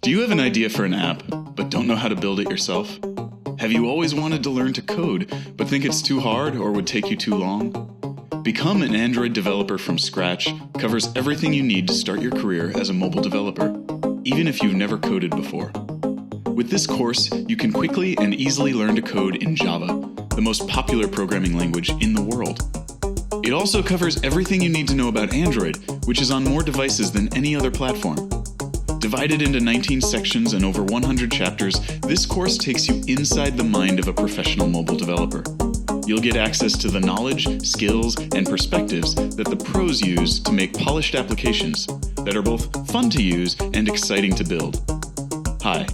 Do you have an idea for an app, but don't know how to build it yourself? Have you always wanted to learn to code, but think it's too hard or would take you too long? Become an Android developer from scratch covers everything you need to start your career as a mobile developer, even if you've never coded before. With this course, you can quickly and easily learn to code in Java, the most popular programming language in the world. It also covers everything you need to know about Android, which is on more devices than any other platform. Divided into 19 sections and over 100 chapters, this course takes you inside the mind of a professional mobile developer. You'll get access to the knowledge, skills, and perspectives that the pros use to make polished applications that are both fun to use and exciting to build. Hi,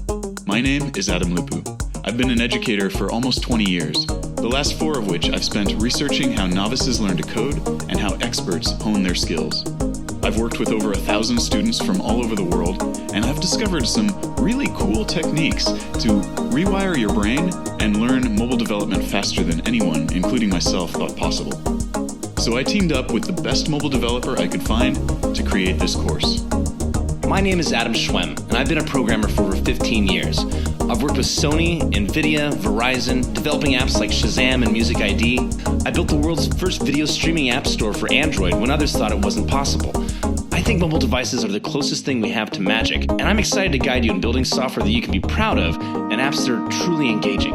my name is Adam Lupu. I've been an educator for almost 20 years, the last 4 of which I've spent researching how novices learn to code and how experts hone their skills. I've worked with over 1,000 students from all over the world, and I've discovered some really cool techniques to rewire your brain and learn mobile development faster than anyone, including myself, thought possible. So I teamed up with the best mobile developer I could find to create this course. My name is Adam Schwem, and I've been a programmer for over 15 years. I've worked with Sony, Nvidia, Verizon, developing apps like Shazam and Music ID. I built the world's first video streaming app store for Android when others thought it wasn't possible. I think mobile devices are the closest thing we have to magic, and I'm excited to guide you in building software that you can be proud of and apps that are truly engaging.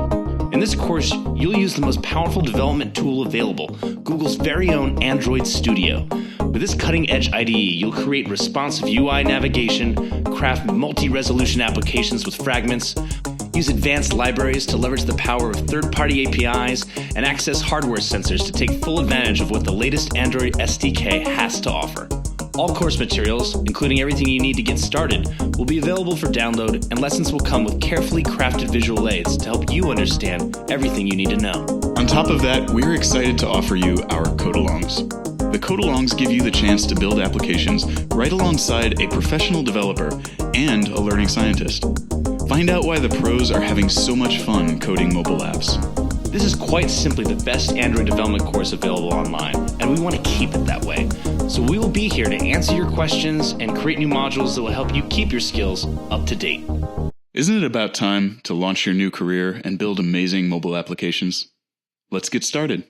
In this course, you'll use the most powerful development tool available, Google's very own Android Studio. With this cutting-edge IDE, you'll create responsive UI navigation, craft multi-resolution applications with fragments, use advanced libraries to leverage the power of third-party APIs, and access hardware sensors to take full advantage of what the latest Android SDK has to offer. All course materials, including everything you need to get started, will be available for download, and lessons will come with carefully crafted visual aids to help you understand everything you need to know. On top of that, we're excited to offer you our Code-alongs. The Code-alongs give you the chance to build applications right alongside a professional developer and a learning scientist. Find out why the pros are having so much fun coding mobile apps. This is quite simply the best Android development course available online, and we want to keep it that way. So we will be here to answer your questions and create new modules that will help you keep your skills up to date. Isn't it about time to launch your new career and build amazing mobile applications? Let's get started.